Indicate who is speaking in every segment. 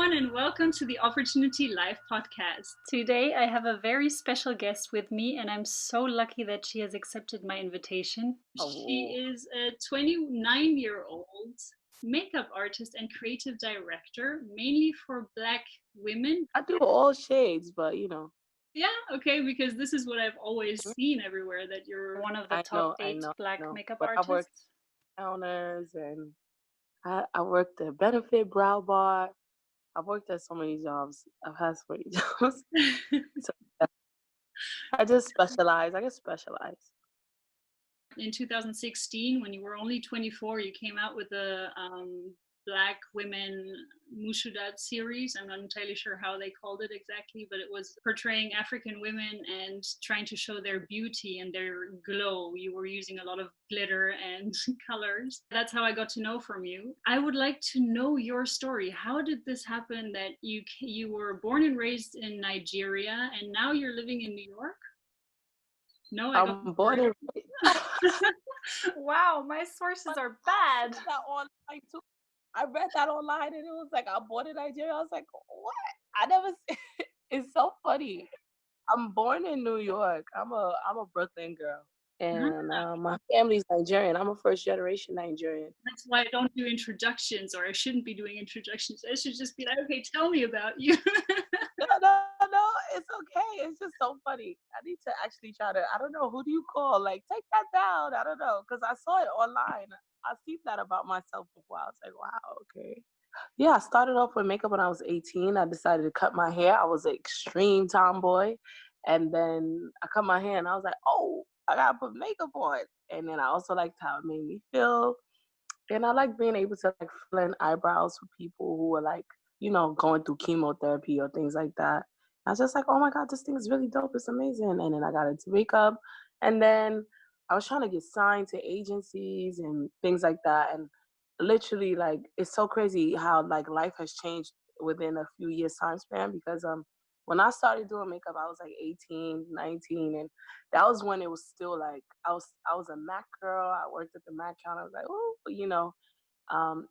Speaker 1: everyone, and welcome to the Opportunity Life podcast.
Speaker 2: Today, I have a very special guest with me, and I'm so lucky that she has accepted my invitation.
Speaker 1: She is a 29-year-old makeup artist and creative director, mainly for Black women.
Speaker 3: I do all shades, but
Speaker 1: Yeah, okay, because this is what I've always seen everywhere, that you're
Speaker 2: One of the
Speaker 3: I
Speaker 2: top
Speaker 3: know,
Speaker 2: 8 Black makeup
Speaker 3: But I worked
Speaker 2: artists.
Speaker 3: counters and I worked at Benefit Brow Bar. I've worked at so many jobs. I've had so many jobs. So I just specialize. I get specialized.
Speaker 1: In 2016, when you were only 24, you came out with a Black women Moshoodat series. I'm not entirely sure how they called it exactly, but it was portraying African women and trying to show their beauty and their glow. You were using a lot of glitter and colors. That's how I got to know from you. I would like to know your story. How did this happen that you were born and raised in Nigeria and now you're living in New York? No, I got
Speaker 3: I'm born and
Speaker 2: Wow, my sources are bad.
Speaker 3: that online too. I read that online and it was like I'm born in Nigeria. I was like, what? I never. It's so funny. I'm born in New York. I'm a Brooklyn girl, and my family's Nigerian. I'm a first generation Nigerian.
Speaker 1: That's why I don't do introductions, or I shouldn't be doing introductions. I should just be like, okay, tell me about you.
Speaker 3: No, it's okay. It's just so funny. I need to actually try to. I don't know, who do you call? Like, take that down. I don't know, because I saw it online. I seen that about myself before. I was like, wow, okay. Yeah, I started off with makeup when I was 18. I decided to cut my hair. I was an extreme tomboy. And then I cut my hair and I was like, oh, I gotta put makeup on. And then I also liked how it made me feel. And I like being able to like fill in eyebrows for people who are like, going through chemotherapy or things like that. I was just like, oh my God, this thing is really dope. It's amazing. And then I got into makeup. And then I was trying to get signed to agencies and things like that. And literally, like, it's so crazy how like life has changed within a few years time span, because when I started doing makeup, I was like 18, 19, and that was when it was still like I was a Mac girl. I worked at the Mac counter. I was like,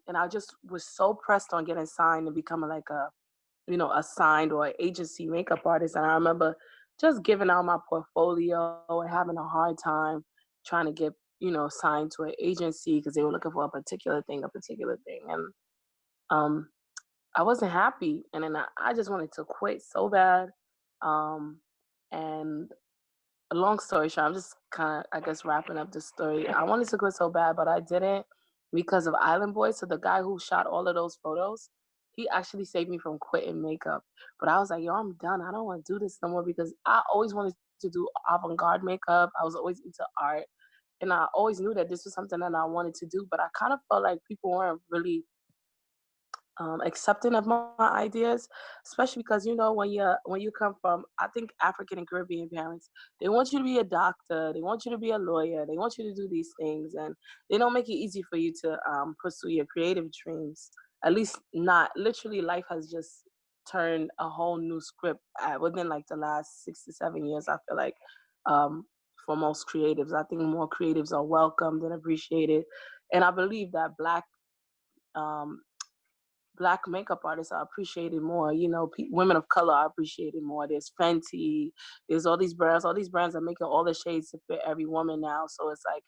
Speaker 3: and I just was so pressed on getting signed and becoming like a signed or agency makeup artist. And I remember just giving out my portfolio and having a hard time trying to get, signed to an agency because they were looking for a particular thing. And um, I wasn't happy. And then I just wanted to quit so bad. Um, and a long story short, I'm just kind of, I guess, wrapping up the story. I wanted to quit so bad, but I didn't because of Island Boy. So the guy who shot all of those photos, he actually saved me from quitting makeup. But I was like, yo, I'm done. I don't want to do this no more, because I always wanted to do avant-garde makeup. I was always into art. And I always knew that this was something that I wanted to do, but I kind of felt like people weren't really accepting of my ideas, especially because when you come from, I think, African and Caribbean parents, they want you to be a doctor, they want you to be a lawyer, they want you to do these things, and they don't make it easy for you to pursue your creative dreams. At least not literally. Life has just turned a whole new script within like the last 6 to 7 years. I feel like um, for most creatives, I think more creatives are welcomed and appreciated, and I believe that um, black makeup artists are appreciated more. Women of color are appreciated more. There's Fenty, there's all these brands. All these brands are making all the shades to fit every woman now. So it's like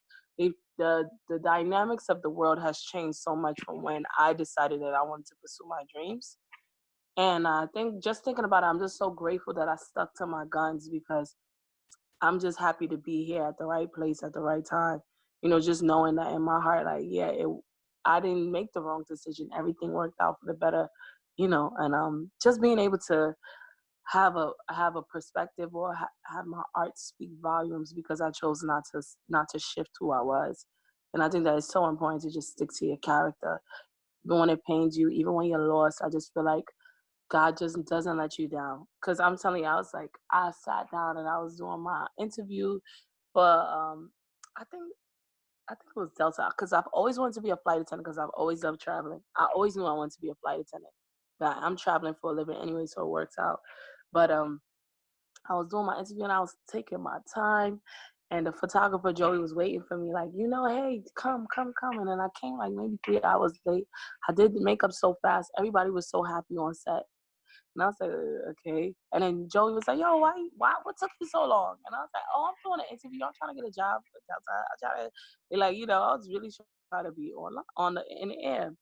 Speaker 3: the dynamics of the world has changed so much from when I decided that I wanted to pursue my dreams. And I think, just thinking about it, I'm just so grateful that I stuck to my guns, because I'm just happy to be here at the right place at the right time. Just knowing that in my heart, like, yeah, I didn't make the wrong decision. Everything worked out for the better, and just being able to have a perspective, or have my art speak volumes, because I chose not to shift who I was. And I think that it's so important to just stick to your character, even when it pains you, even when you're lost. I just feel like God just doesn't let you down. Because I'm telling you, I sat down and I was doing my interview for I think I think it was Delta, because I've always wanted to be a flight attendant, because I've always loved traveling. I always knew I wanted to be a flight attendant. But I'm traveling for a living anyway, so it works out. But I was doing my interview and I was taking my time, And the photographer Joey was waiting for me, like, hey, come, come, come. And then I came like maybe 3 hours late. I did the makeup so fast. Everybody was so happy on set. And I was like, okay. And then Joey was like, yo, why, what took you so long? And I was like, oh, I'm doing an interview. I'm trying to get a job. They're like, I was really trying to be in the air.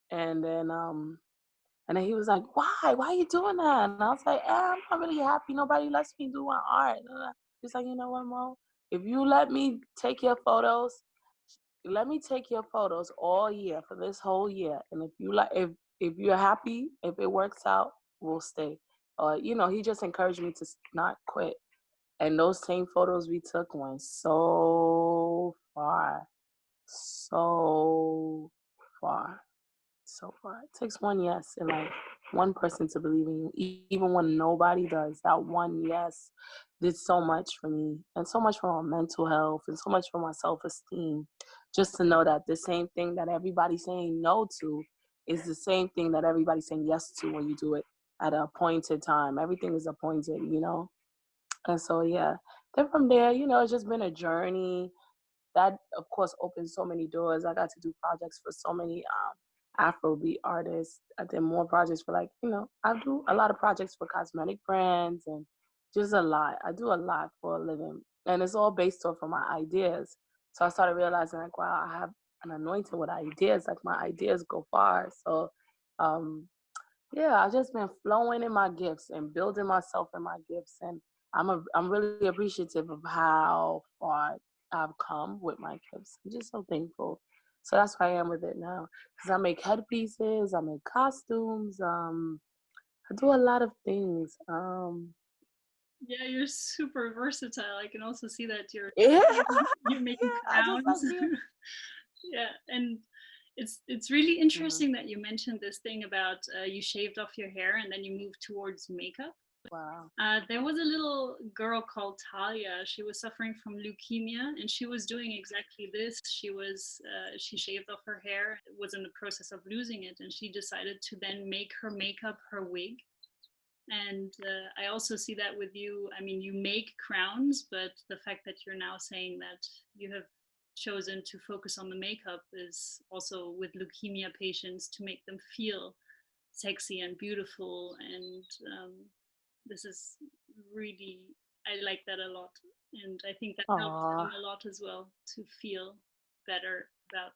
Speaker 3: And then he was like, why are you doing that? And I was like, I'm not really happy. Nobody lets me do my art. He's like, you know what, Mo? If you let me take your photos, let me take your photos all year for this whole year. And if you're happy, if it works out, we'll stay. He just encouraged me to not quit. And those same photos we took went so far, so far, so far. It takes one yes and like one person to believe in you, even when nobody does. That one yes did so much for me, and so much for my mental health, and so much for my self-esteem. Just to know that the same thing that everybody's saying no to is the same thing that everybody's saying yes to when you do it at an appointed time. Everything is appointed. And so, yeah. Then from there, it's just been a journey that of course opened so many doors. I got to do projects for so many Afrobeat artists. I did more projects for I do a lot of projects for cosmetic brands and just a lot. I do a lot for a living. And it's all based off of my ideas. So I started realizing like, wow, I have an anointing with ideas. Like my ideas go far. So yeah, I've just been flowing in my gifts and building myself in my gifts, and I'm really appreciative of how far I've come with my gifts. I'm just so thankful. So that's why I am with it now, because I make headpieces, I make costumes, I do a lot of things.
Speaker 1: Yeah, you're super versatile. I can also see that you're
Speaker 3: Yeah,
Speaker 1: you're making
Speaker 3: yeah, I just like
Speaker 1: crowns.
Speaker 3: being.
Speaker 1: Yeah, and it's really
Speaker 3: Mhm.
Speaker 1: interesting that you mentioned this thing about you shaved off your hair and then you moved towards makeup.
Speaker 3: Wow.
Speaker 1: There was a little girl called Talia. She was suffering from leukemia, and she was doing exactly this. She shaved off her hair, was in the process of losing it, and she decided to then make her makeup her wig. And I also see that with you. I mean, you make crowns, but the fact that you're now saying that you have chosen to focus on the makeup is also with leukemia patients to make them feel sexy and beautiful. And this is really, I like that a lot. And I think that helps them
Speaker 3: Aw.
Speaker 1: a lot as well to feel better about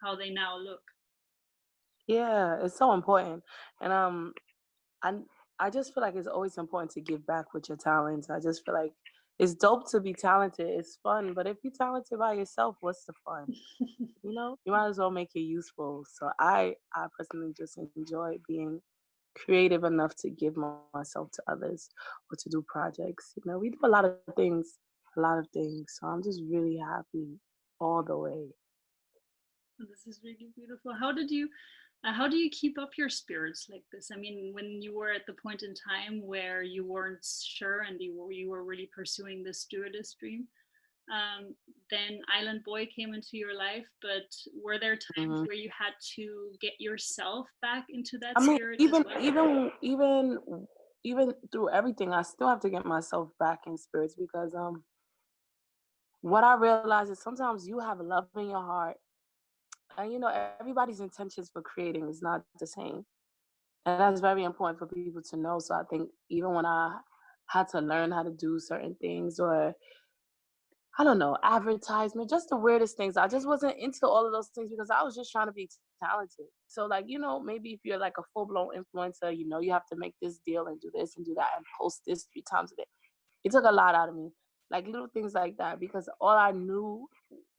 Speaker 1: how they now look.
Speaker 3: Yeah, it's so important. And I I just feel like it's always important to give back with your talents. I just feel like it's dope to be talented. It's fun, but if you're talented by yourself, what's the fun? You might as well make it useful. So I personally just enjoy being creative enough to give myself to others or to do projects. We do a lot of things. So I'm just really happy all the way.
Speaker 1: This is really beautiful. How do you keep up your spirits like this? I mean, when you were at the point in time where you weren't sure and you were really pursuing the stewardess dream, then Island Boy came into your life. But were there times
Speaker 3: Hmm.
Speaker 1: where you had to get yourself back into
Speaker 3: I
Speaker 1: that
Speaker 3: mean,
Speaker 1: spirit as
Speaker 3: even
Speaker 1: well?
Speaker 3: even through everything, I still have to get myself back in spirits because what I realize is sometimes you have love in your heart, and everybody's intentions for creating is not the same, and that's very important for people to know. So I think even when I had to learn how to do certain things, or I don't know, advertisement, just the weirdest things. I just wasn't into all of those things because I was just trying to be talented. So, like, maybe if you're like a full blown influencer, you have to make this deal and do this and do that and post this 3 times a day. It took a lot out of me, like little things like that, because all I knew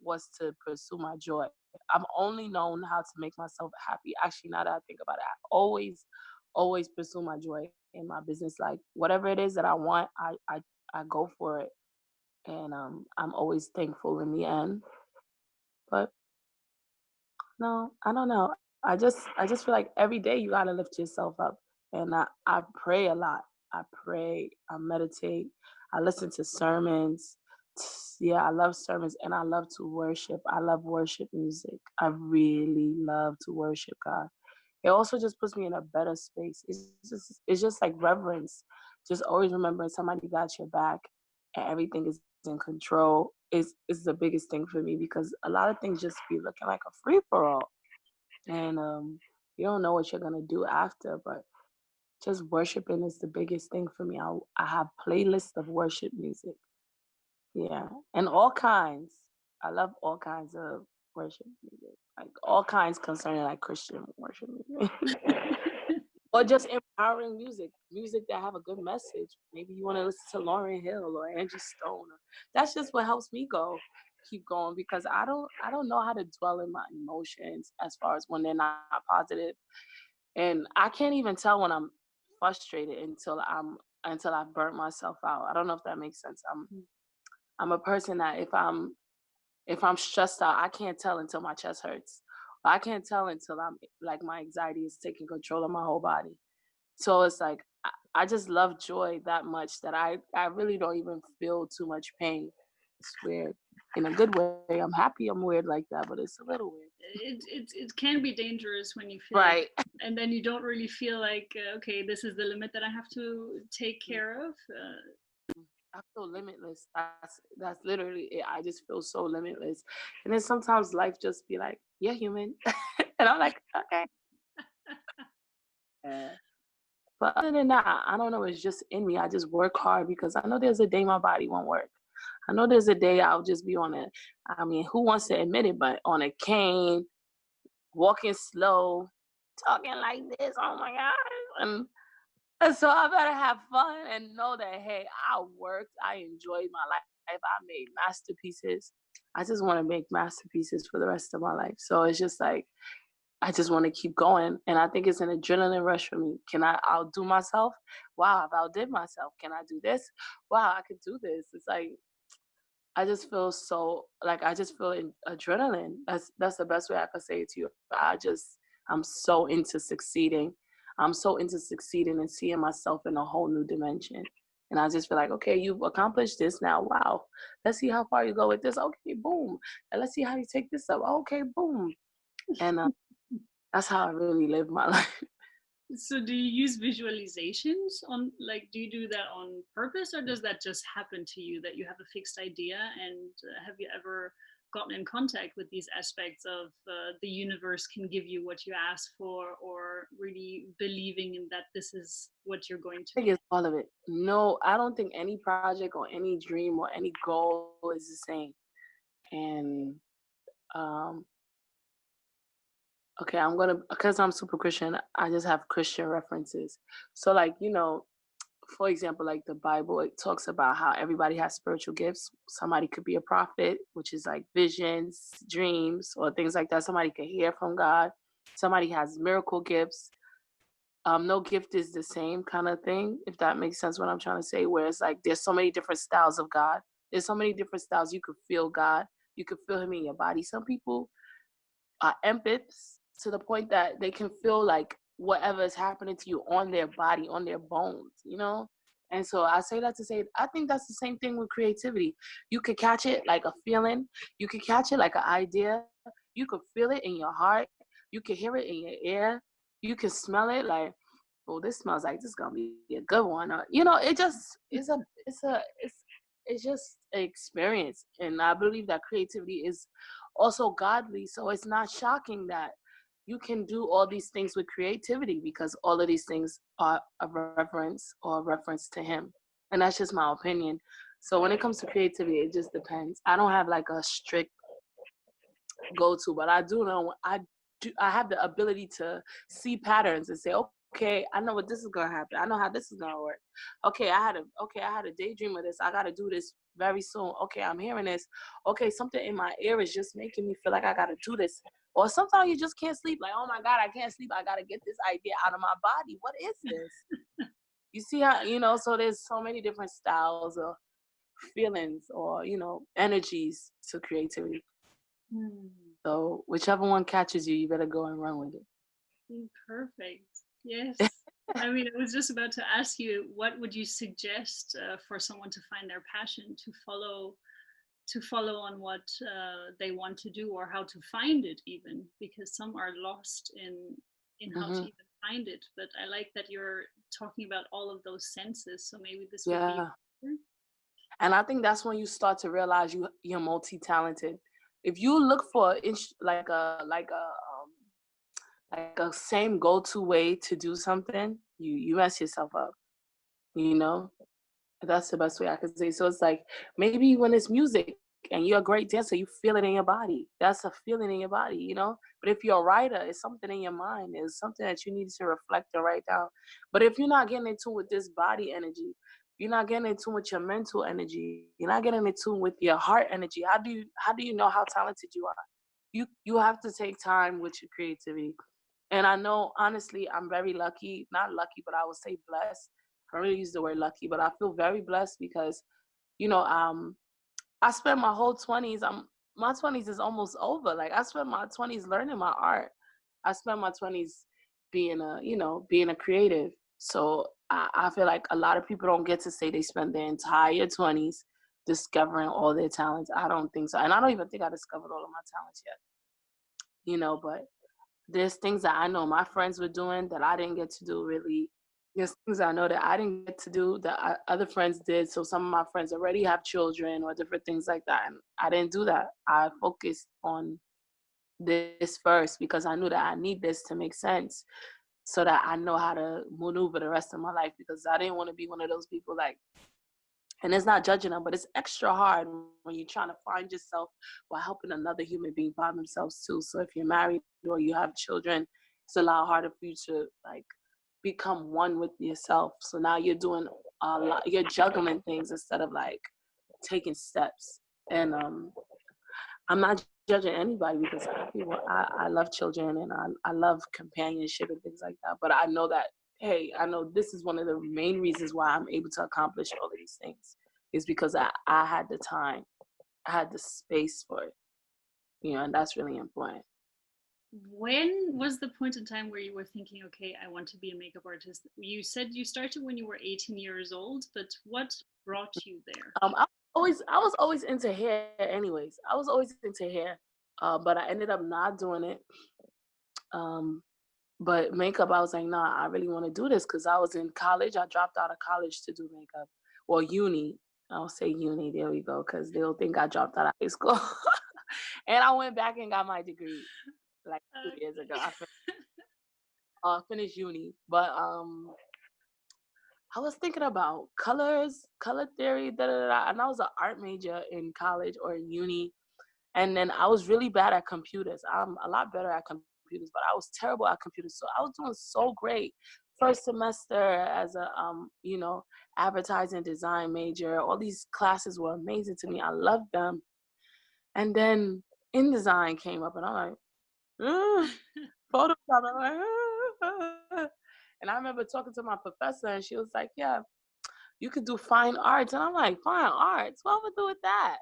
Speaker 3: was to pursue my joy. I'm only known how to make myself happy. Actually, now that I think about it, I always pursue my joy in my business. Like, whatever it is that I want, I go for it, and I'm always thankful in the end. But no, I don't know. I just feel like every day you gotta lift yourself up, and I pray a lot. I pray, I meditate, I listen to sermons. Yeah, I love sermons, and I love to worship. I love worship music. I really love to worship God. It also just puts me in a better space. It's just like reverence. Just always remembering somebody got your back, and everything is in control is the biggest thing for me because a lot of things just be looking like a free for all, and you don't know what you're gonna do after, but just worshiping is the biggest thing for me. I have playlists of worship music, yeah, and all kinds. I love all kinds of worship music, like all kinds concerning like Christian worship music. Or just empowering music, music that have a good message. Maybe you want to listen to Lauryn Hill or Angie Stone. That's just what helps me keep going because I don't know how to dwell in my emotions as far as when they're not positive, and I can't even tell when I'm frustrated until I've burnt myself out. I don't know if that makes sense. I'm a person that if I'm stressed out, I can't tell until my chest hurts. I can't tell until I'm like my anxiety is taking control of my whole body. So it's like I just love joy that much that I really don't even feel too much pain. It's weird. In a good way. I'm happy I'm weird like that, but it's a little weird.
Speaker 1: It can be dangerous when you feel like,
Speaker 3: Right.
Speaker 1: and then you don't really feel like okay, this is the limit that I have to take care of.
Speaker 3: I feel limitless. That's literally it. I just feel so limitless. And then sometimes life just be like, "You're human," and I'm like, "Okay." Yeah. But other than that, I don't know. It's just in me. I just work hard because I know there's a day my body won't work. I know there's a day I'll just be on a. I mean, who wants to admit it? But on a cane, walking slow, talking like this. Oh my god! And so I better have fun and know that hey, I worked. I enjoyed my life. I made masterpieces. I just want to make masterpieces for the rest of my life. So it's just like I just want to keep going. And I think it's an adrenaline rush for me. Can I outdo myself? Wow, I've outdid myself. Can I do this? Wow, I could do this. It's like I just feel so like I just feel adrenaline. That's the best way I could say it to you. I'm so into succeeding. I'm so into succeeding and seeing myself in a whole new dimension. And I just feel like, okay, you've accomplished this now. Wow. Let's see how far you go with this. Okay, boom. And let's see how you take this up. Okay, boom. And that's how I really live my life.
Speaker 1: So do you use visualizations on, like, do you do that on purpose, or does that just happen to you that you have a fixed idea? And have you ever gotten in contact with these aspects of the universe can give you what you ask for, or really believing in that this is what you're going to
Speaker 3: I think
Speaker 1: get?
Speaker 3: it's all of it. No, I don't think any project or any dream or any goal is the same. And um, okay, because I'm super Christian, I just have Christian references. So, like, for example, like the Bible, it talks about how everybody has spiritual gifts. Somebody could be a prophet, which is like visions, dreams, or things like that. Somebody could hear from God. Somebody has miracle gifts. No gift is the same kind of thing, if that makes sense what I'm trying to say. Where it's like there's so many different styles of God. There's so many different styles you could feel God. You could feel him in your body. Some people are empaths to the point that they can feel like whatever is happening to you on their body, on their bones. And so I say that to say, I think that's the same thing with creativity. You could catch it like a feeling. You could catch it like an idea. You could feel it in your heart. You could hear it in your ear. You can smell it like, oh, this smells like this is gonna be a good one. Or, it just it's just an experience. And I believe that creativity is also godly. So it's not shocking that you can do all these things with creativity because all of these things are a reference to him. And that's just my opinion. So when it comes to creativity, it just depends. I don't have like a strict go to, but I do know I have the ability to see patterns and say, okay, I know what this is gonna happen. I know how this is gonna work. I had a daydream of this. I gotta do this very soon. Okay, I'm hearing this. Okay, something in my ear is just making me feel like I gotta do this. Or sometimes you just can't sleep. Like, oh my God, I can't sleep. I gotta get this idea out of my body. What is this? You see how so there's so many different styles or feelings or energies to creativity.
Speaker 1: Hmm.
Speaker 3: So whichever one catches you, you better go and run with it.
Speaker 1: Perfect. Yes. I mean, I was just about to ask you, what would you suggest for someone to find their passion, to follow on what they want to do, or how to find it even, because some are lost in how to
Speaker 3: Hmm.
Speaker 1: even find it. But I like that you're talking about all of those senses, so maybe this would be
Speaker 3: Yeah.
Speaker 1: better.
Speaker 3: And I think that's when you start to realize you're multi-talented. If you look for like a same go-to way to do something, you mess yourself up, you know? That's the best way I could say. So it's like maybe when it's music and you're a great dancer, you feel it in your body. That's a feeling in your body, you know? But if you're a writer, it's something in your mind. It's something that you need to reflect and write down. But if you're not getting in tune with this body energy, you're not getting in tune with your mental energy, you're not getting in tune with your heart energy, how do you know how talented you are? You have to take time with your creativity. And I know, honestly, I'm very lucky, not lucky, but I would say blessed. I don't really use the word lucky, but I feel very blessed because, you know, I spent my whole 20s, my 20s is almost over. Like I spent my 20s learning my art. I spent my 20s being a creative. So I feel like a lot of people don't get to say they spent their entire 20s discovering all their talents. I don't think so. And I don't even think I discovered all of my talents yet, but there's things that I know my friends were doing that I didn't get to do really. There's things I know that I didn't get to do that other friends did. So some of my friends already have children or different things like that. And I didn't do that. I focused on this first because I knew that I need this to make sense so that I know how to maneuver the rest of my life because I didn't want to be one of those people like, and it's not judging them, but it's extra hard when you're trying to find yourself while helping another human being find themselves too. So if you're married or you have children, it's a lot harder for you to like become one with yourself. So now you're doing a lot, you're juggling things instead of like taking steps. And I'm not judging anybody because I love children and I love companionship and things like that. But I know that, hey, I know this is one of the main reasons why I'm able to accomplish all of these things is because I had the time, I had the space for it, and that's really important.
Speaker 1: When was the point in time where you were thinking, okay, I want to be a makeup artist? You said you started when you were 18 years old, but what brought you there?
Speaker 3: I was always into hair anyways. I was always into hair, but I ended up not doing it. Um, But makeup, I was like, nah, I really want to do this because I was in college. I dropped out of college to do makeup. Well, uni. I'll say uni. There we go, because they'll think I dropped out of high school. And I went back and got my degree like 2 years ago. Finished uni, but I was thinking about colors, color theory, da da da, and I was an art major in college or in uni. And then I was really bad at computers. I'm a lot better at computers, but I was terrible at computers. So I was doing so great first semester as a advertising design major. All these classes were amazing to me. I loved them. And then InDesign came up, and I'm like, "Ugh." Photoshop. I'm like, "Ugh." And I remember talking to my professor, and she was like, "Yeah, you could do fine arts." And I'm like, "Fine arts? What would I do with that?"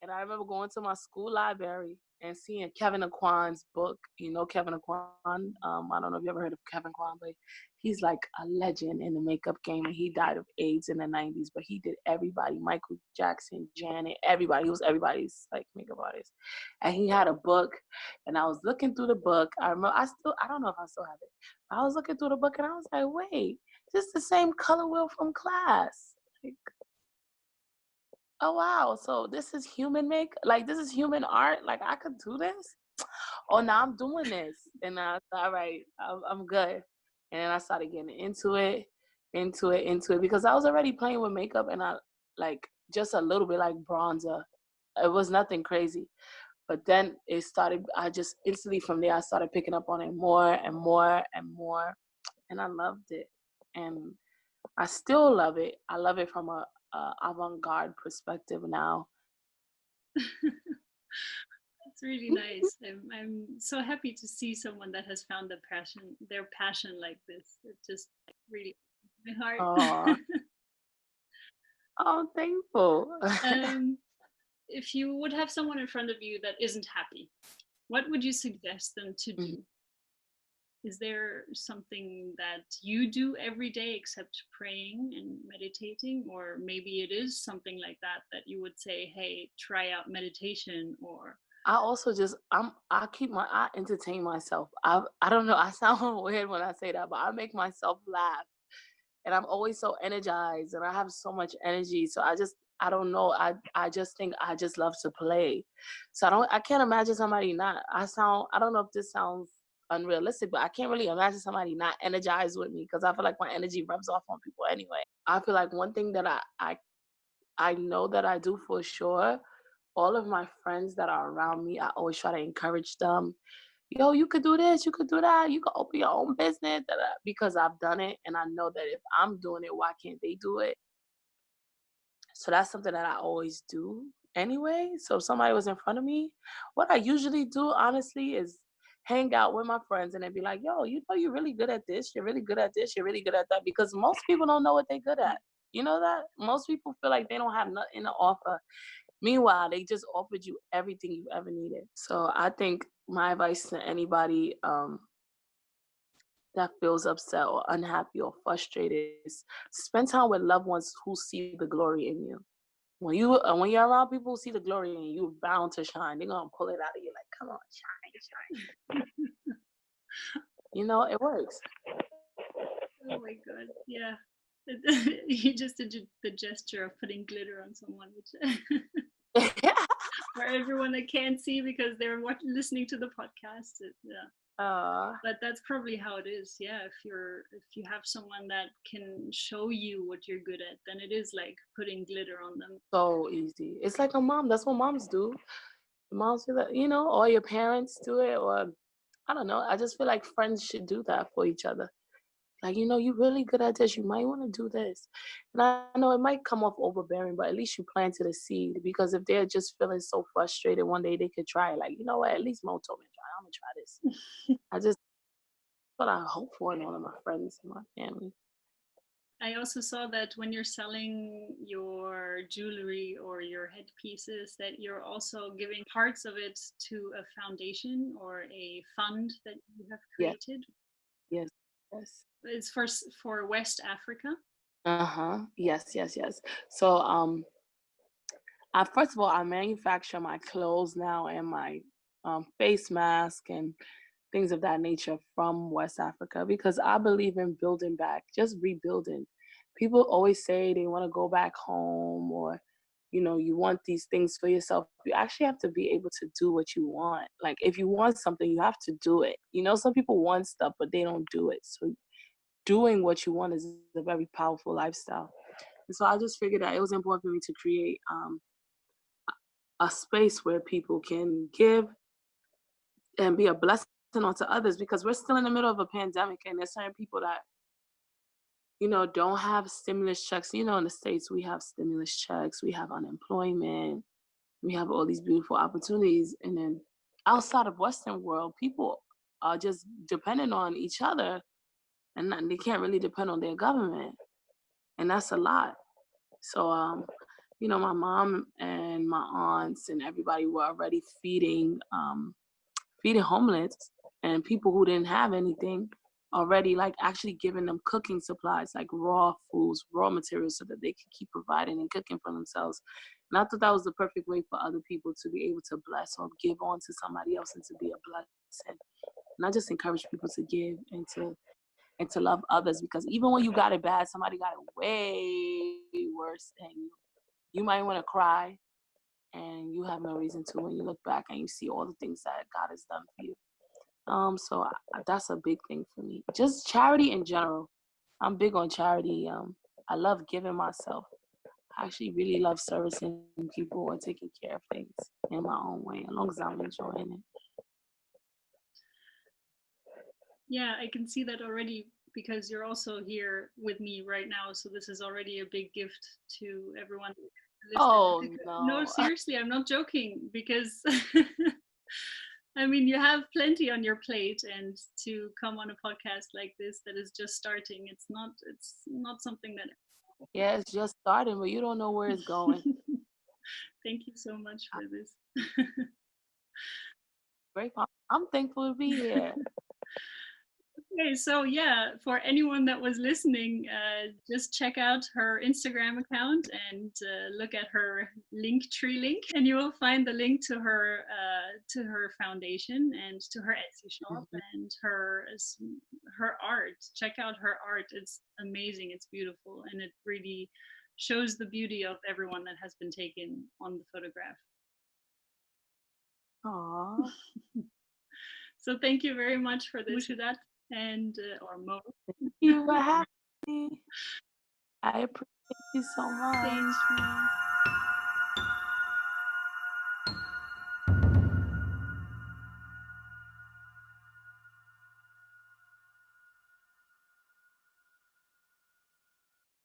Speaker 3: And I remember going to my school library and seeing Kevin Aquan's book. You know Kevin Aquan. I don't know if you ever heard of Kevin Aquan, but he's like a legend in the makeup game. And he died of AIDS in the 90s, but he did everybody: Michael Jackson, Janet, everybody. He was everybody's like makeup artist. And he had a book, and I was looking through the book. I remember. I don't know if I still have it. I was looking through the book, and I was like, wait, this is the same color wheel from class. Like, oh wow, so this is human like this is human art. Like I could do this. Oh, now I'm doing this, and I thought, all right, I'm good. And then I started getting into it because I was already playing with makeup, and I like just a little bit like bronzer. It was nothing crazy, but then it started. I just instantly from there I started picking up on it more and more and more, and I loved it. And I still love it. I love it from a avant-garde perspective now.
Speaker 1: That's really nice. I'm so happy to see someone that has found their passion like this. It just really my heart.
Speaker 3: Oh, oh, thankful.
Speaker 1: um, if you would have someone in front of you that isn't happy, what would you suggest them to
Speaker 3: Mhm.
Speaker 1: do? Is there something that you do every day except praying and meditating? Or maybe it is something like that you would say, hey, try out meditation or
Speaker 3: I also just I entertain myself. I don't know. I sound weird when I say that, but I make myself laugh, and I'm always so energized, and I have so much energy. So I don't know. I just think I just love to play. So I can't imagine somebody not. I don't know if this sounds unrealistic, but I can't really imagine somebody not energized with me because I feel like my energy rubs off on people anyway. I feel like one thing that I know that I do for sure, all of my friends that are around me, I always try to encourage them. Yo, you could do this, you could do that, you could open your own business, da, da, because I've done it and I know that if I'm doing it, why can't they do it? So that's something that I always do anyway. So if somebody was in front of me, what I usually do, honestly, is hang out with my friends and then be like, yo, you know, you're really good at this. You're really good at this. You're really good at that. Because most people don't know what they're good at. You know that? Most people feel like they don't have nothing to offer. Meanwhile, they just offered you everything you ever needed. So I think my advice to anybody that feels upset or unhappy or frustrated is spend time with loved ones who see the glory in you. When you're around people who see the glory in you, you're bound to shine. They're gonna pull it out of you like, come on, shine, shine. You know, it works.
Speaker 1: Oh my god, yeah. You just did the gesture of putting glitter on someone, which for everyone that can't see because they're listening to the podcast. Yeah. But that's probably how it is. Yeah, if you have someone that can show you what you're good at, then it is like putting glitter on them.
Speaker 3: So easy. It's like a mom. That's what moms do. Moms do that, you know, or your parents do it, or I don't know. I just feel like friends should do that for each other. Like, you know, you're really good at this. You might want to do this. And I know it might come off overbearing, but at least you planted a seed. Because if they're just feeling so frustrated, one day they could try. Like, you know what? At least Mo told me to try. I'm gonna try this. I just what I hope for in all of my friends and my family.
Speaker 1: I also saw that when you're selling your jewelry or your headpieces, that you're also giving parts of it to a foundation or a fund that you have
Speaker 3: Yes,
Speaker 1: created.
Speaker 3: yes, yes.
Speaker 1: It's for West Africa.
Speaker 3: Uh-huh. Yes, yes, yes. So I first of all, I manufacture my clothes now and my face mask and things of that nature from West Africa because I believe in building back, just rebuilding. People always say they want to go back home or, you know, you want these things for yourself. You actually have to be able to do what you want. Like if you want something, you have to do it. You know, some people want stuff, but they don't do it. So doing what you want is a very powerful lifestyle. And so I just figured that it was important for me to create a space where people can give and be a blessing onto others because we're still in the middle of a pandemic and there's certain people that you know don't have stimulus checks. You know, in the States we have stimulus checks, we have unemployment, we have all these beautiful opportunities, and then outside of Western world people are just dependent on each other and they can't really depend on their government, and that's a lot. So you know, my mom and my aunts and everybody were already feeding homeless and people who didn't have anything already, like actually giving them cooking supplies like raw foods, raw materials so that they could keep providing and cooking for themselves. And I thought that was the perfect way for other people to be able to bless or give on to somebody else and to be a blessing. And I just encourage people to give and to love others because even when you got it bad, somebody got it way worse and you might want to cry and you have no reason to when you look back and you see all the things that God has done for you. So that's a big thing for me. Just charity in general. I'm big on charity. I love giving myself. I actually really love servicing people and taking care of things in my own way, as long as I'm enjoying it.
Speaker 1: Yeah, I can see that already because you're also here with me right now. So this is already a big gift to everyone
Speaker 3: Oh
Speaker 1: listening. No,
Speaker 3: no.
Speaker 1: seriously, I'm not joking because I mean, you have plenty on your plate, and to come on a podcast like this that is just starting, it's not something that.
Speaker 3: Yeah, it's just starting, but you don't know where it's going.
Speaker 1: Thank you so much for this.
Speaker 3: Great. I'm thankful to be here.
Speaker 1: Okay, so yeah, for anyone that was listening, just check out her Instagram account and look at her Linktree link, and you will find the link to her foundation and to her Etsy shop
Speaker 3: Mhm.
Speaker 1: and her art. Check out her art; it's amazing, it's beautiful, and it really shows the beauty of everyone that has been taken on the photograph.
Speaker 3: Aw.
Speaker 1: So thank you very much for this, Moshoodat, and or Mo.
Speaker 3: Thank you for having me. I appreciate you so much.
Speaker 1: Thank you.